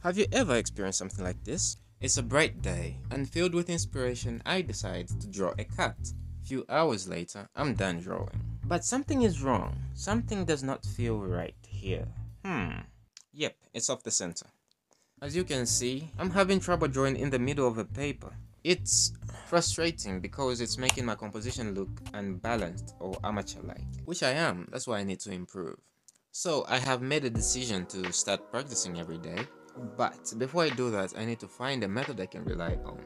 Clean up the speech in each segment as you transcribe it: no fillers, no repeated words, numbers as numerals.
Have you ever experienced something like this? It's a bright day, and filled with inspiration, I decide to draw a cat. Few hours later, I'm done drawing. But something is wrong. Something does not feel right here. Yep, it's off the center. As you can see, I'm having trouble drawing in the middle of a paper. It's frustrating because it's making my composition look unbalanced or amateur-like, which I am. That's why I need to improve. So I have made a decision to start practicing every day, but before I do that, I need to find a method I can rely on.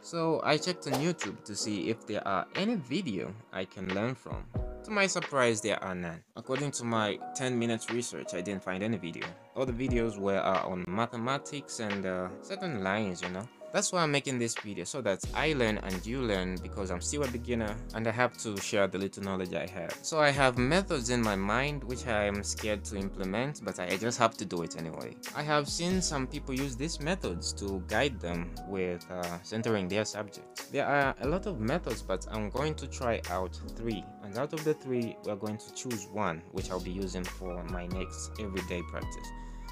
So I checked on YouTube to see if there are any video I can learn from. To my surprise, there are none. According to my 10 minutes research, I didn't find any video. All the videos were on mathematics and certain lines, you know. That's why I'm making this video, so that I learn and you learn, because I'm still a beginner and I have to share the little knowledge I have. So I have methods in my mind which I am scared to implement, but I just have to do it anyway. I have seen some people use these methods to guide them with centering their subject. There are a lot of methods, but I'm going to try out 3, and out of the 3 we're going to choose one which I'll be using for my next everyday practice.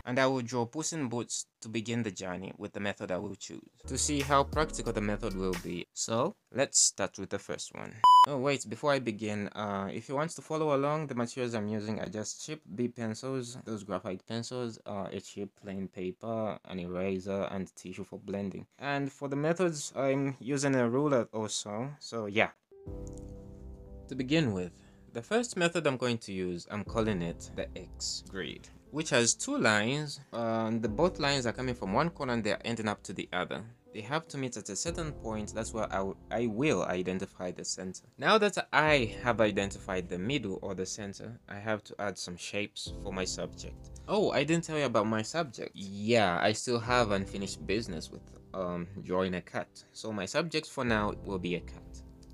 And I will draw Puss in Boots to begin the journey with the method I will choose, to see how practical the method will be. So, let's start with the first one. Oh wait, before I begin, if you want to follow along, the materials I'm using are just cheap B pencils. Those graphite pencils are a cheap plain paper, an eraser, and tissue for blending. And for the methods, I'm using a ruler also, so yeah. To begin with, the first method I'm going to use, I'm calling it the X grid, which has 2 lines. The both lines are coming from one corner and they're ending up to the other. They have to meet at a certain point. That's where I will identify the center. Now that I have identified the middle or the center, I have to add some shapes for my subject. Oh, I didn't tell you about my subject. Yeah, I still have unfinished business with drawing a cat. So my subject for now will be a cat.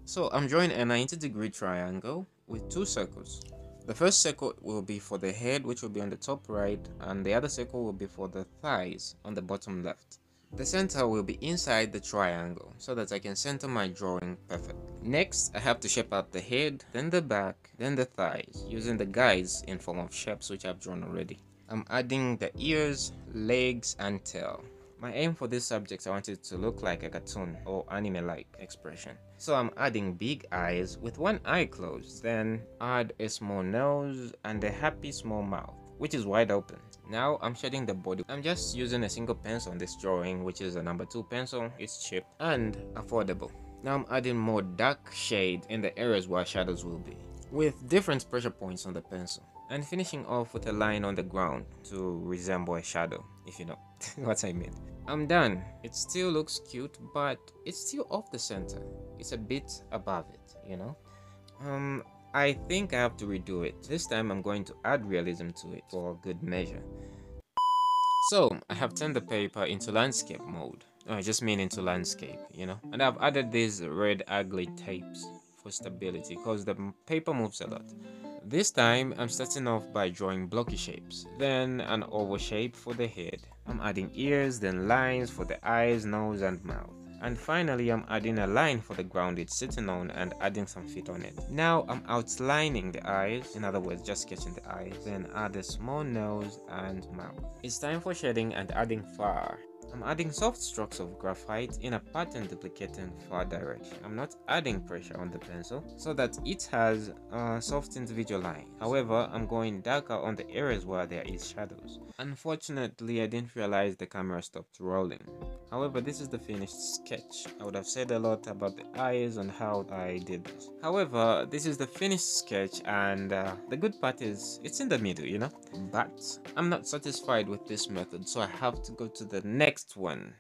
So I'm drawing a 90-degree triangle with 2 circles. The first circle will be for the head, which will be on the top right, and the other circle will be for the thighs on the bottom left. The center will be inside the triangle, so that I can center my drawing perfectly. Next, I have to shape out the head, then the back, then the thighs, using the guides in form of shapes which I've drawn already. I'm adding the ears, legs, and tail. My aim for this subject, I want it to look like a cartoon or anime-like expression. So I'm adding big eyes with one eye closed, then add a small nose and a happy small mouth, which is wide open. Now I'm shading the body. I'm just using a single pencil on this drawing, which is a number 2 pencil. It's cheap and affordable. Now I'm adding more dark shade in the areas where shadows will be, with different pressure points on the pencil, and finishing off with a line on the ground to resemble a shadow, if you know what I mean. I'm done. It still looks cute, but it's still off the center. It's a bit above it, you know. I think I have to redo it. This time I'm going to add realism to it for good measure. So I have turned the paper into landscape mode. I just mean into landscape, you know. And I've added these red ugly tapes for stability, because the paper moves a lot. This time I'm starting off by drawing blocky shapes, then an oval shape for the head. I'm adding ears, then lines for the eyes, nose, and mouth. And finally, I'm adding a line for the ground it's sitting on and adding some feet on it. Now I'm outlining the eyes, in other words, just sketching the eyes, then add a small nose and mouth. It's time for shading and adding fur. I'm adding soft strokes of graphite in a pattern duplicating far direction. I'm not adding pressure on the pencil so that it has a soft individual line. However, I'm going darker on the areas where there is shadows. Unfortunately, I didn't realize the camera stopped rolling. However, this is the finished sketch. I would have said a lot about the eyes and how I did this. However, this is the finished sketch, and the good part is it's in the middle, you know. But I'm not satisfied with this method, so I have to go to the next one.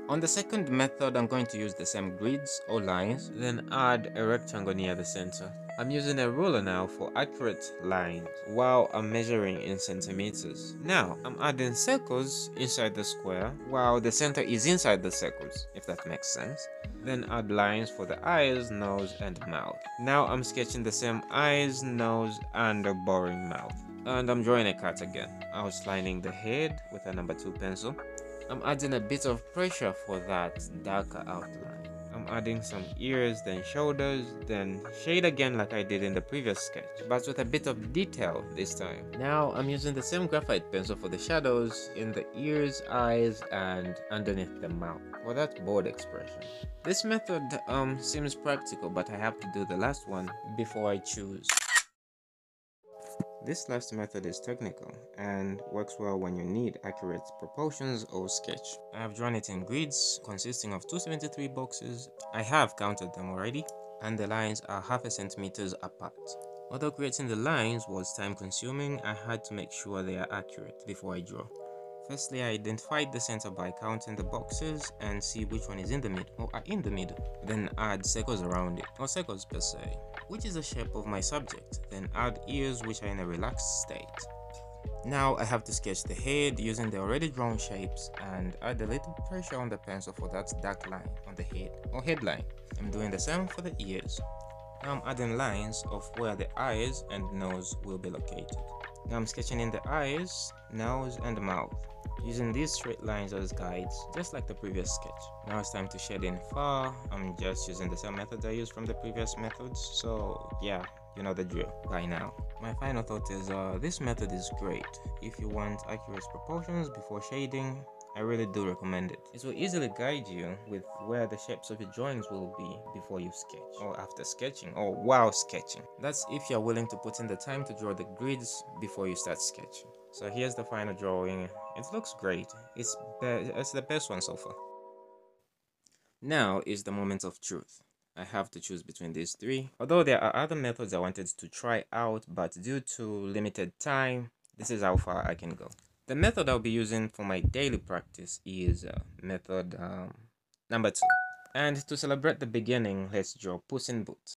On the second method, I'm going to use the same grids or lines, then add a rectangle near the center. I'm using a ruler now for accurate lines while I'm measuring in centimeters. Now, I'm adding circles inside the square while the center is inside the circles, if that makes sense. Then add lines for the eyes, nose, and mouth. Now I'm sketching the same eyes, nose, and a boring mouth. And I'm drawing a cat again, outlining the head with a number 2 pencil. I'm adding a bit of pressure for that darker outline. I'm I'm adding some ears, then shoulders, then shade again like I did in the previous sketch, but with a bit of detail this time. Now I'm using the same graphite pencil for the shadows in the ears, eyes, and underneath the mouth for that bold expression. This method seems practical, but I have to do the last one before I choose. This last method is technical and works well when you need accurate proportions or sketch. I have drawn it in grids consisting of 273 boxes. I have counted them already, and the lines are half a centimeters apart. Although creating the lines was time consuming, I had to make sure they are accurate before I draw. Firstly, I identified the center by counting the boxes and see which one is in the middle or are in the middle. Then add circles around it, or circles per se, which is the shape of my subject. Then add ears, which are in a relaxed state. Now I have to sketch the head using the already drawn shapes and add a little pressure on the pencil for that dark line on the head or headline. I'm doing the same for the ears. Now I'm adding lines of where the eyes and nose will be located. Now I'm sketching in the eyes, nose, and mouth, using these straight lines as guides, just like the previous sketch. Now it's time to shade in far. I'm just using the same methods I used from the previous methods, so yeah, you know the drill by now. My final thought is this method is great if you want accurate proportions before shading. I really do recommend it. It will easily guide you with where the shapes of your drawings will be before you sketch, or after sketching, or while sketching. That's if you're willing to put in the time to draw the grids before you start sketching. So here's the final drawing. It looks great. It's the best one so far. Now is the moment of truth. I have to choose between these three. Although there are other methods I wanted to try out, but due to limited time, this is how far I can go. The method I'll be using for my daily practice is method number 2. And to celebrate the beginning, let's draw Puss in Boots.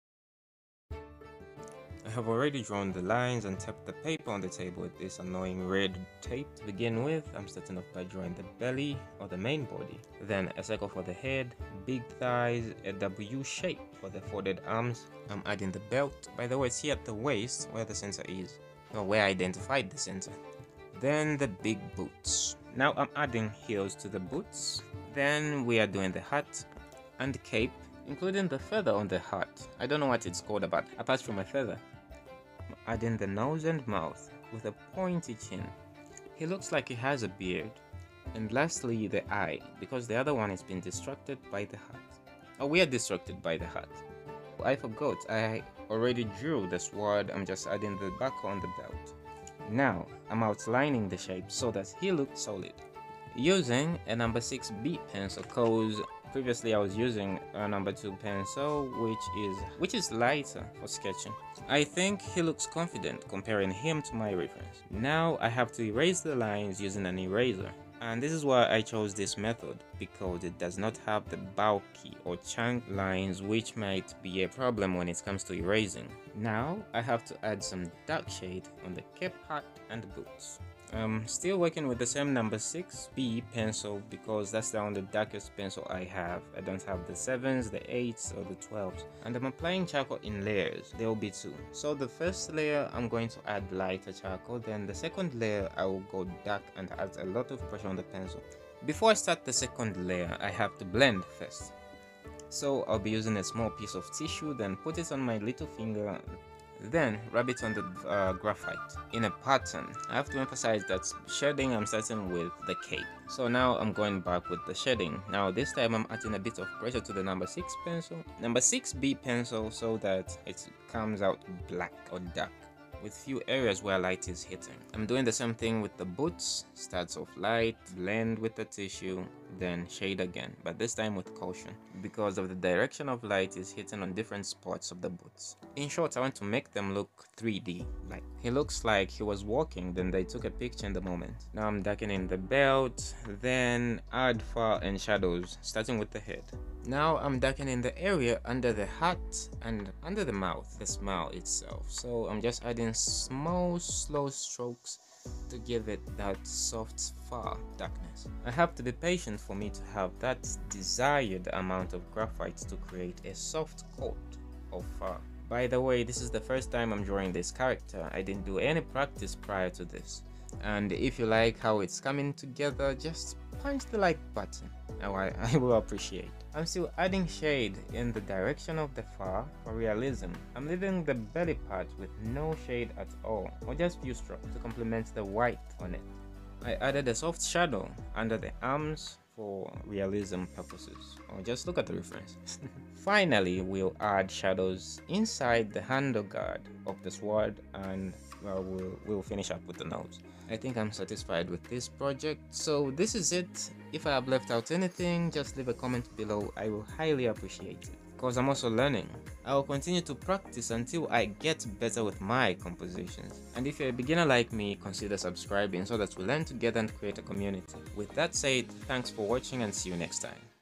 I have already drawn the lines and tapped the paper on the table with this annoying red tape. To begin with, I'm starting off by drawing the belly or the main body, then a circle for the head, big thighs, a W shape for the folded arms. I'm adding the belt. By the way, it's here at the waist where the center is, or where I identified the center. Then the big boots. Now I'm adding heels to the boots. Then we are doing the hat and cape, including the feather on the hat. I don't know what it's called apart from a feather. I'm adding the nose and mouth with a pointy chin. He looks like he has a beard. And lastly, the eye, because the other one has been distracted by the hat. Oh, we are distracted by the hat. I forgot, I already drew the sword. I'm just adding the back on the belt. Now, I'm outlining the shape so that he looks solid. Using a number 6B pencil, cause previously I was using a number 2 pencil, which is lighter for sketching. I think he looks confident comparing him to my reference. Now I have to erase the lines using an eraser. And this is why I chose this method, because it does not have the bulky or chunk lines, which might be a problem when it comes to erasing. Now I have to add some dark shade on the cape, hat, and boots. I'm still working with the same number 6B pencil because that's the only darkest pencil I have. I don't have the 7s, the 8s, or the 12s. And I'm applying charcoal in layers. There will be 2. So the first layer I'm going to add lighter charcoal, then the second layer I will go dark and add a lot of pressure on the pencil. Before I start the second layer, I have to blend first. So I'll be using a small piece of tissue, then put it on my little finger. Then rub it on the graphite in a pattern. I have to emphasize that shading I'm starting with the cape. So now I'm going back with the shading. Now this time I'm adding a bit of pressure to the number 6 pencil, number 6B pencil, so that it comes out black or dark, with few areas where light is hitting. I'm doing the same thing with the boots. Starts off light, blend with the tissue, then shade again, but this time with caution because of the direction of light is hitting on different spots of the boots. In short, I want to make them look 3D, like he looks like he was walking, then they took a picture in the moment. Now I'm darkening the belt, then add fur and shadows, starting with the head. Now I'm darkening the area under the hat and under the mouth, the smile itself. So I'm just adding small, slow strokes to give it that soft fur darkness. I have to be patient for me to have that desired amount of graphite to create a soft coat of fur. By the way, this is the first time I'm drawing this character. I didn't do any practice prior to this. And if you like how it's coming together, just punch the like button. Now I will appreciate. I'm still adding shade in the direction of the fur for realism. I'm leaving the belly part with no shade at all, or just few strokes to complement the white on it. I added a soft shadow under the arms for realism purposes, or just look at the reference. Finally, we'll add shadows inside the handle guard of the sword, and well, we'll finish up with the nose. I think I'm satisfied with this project, so this is it. If I have left out anything, just leave a comment below. I will highly appreciate it, because I'm also learning. I will continue to practice until I get better with my compositions. And if you're a beginner like me, consider subscribing so that we learn together and create a community. With that said, thanks for watching and see you next time.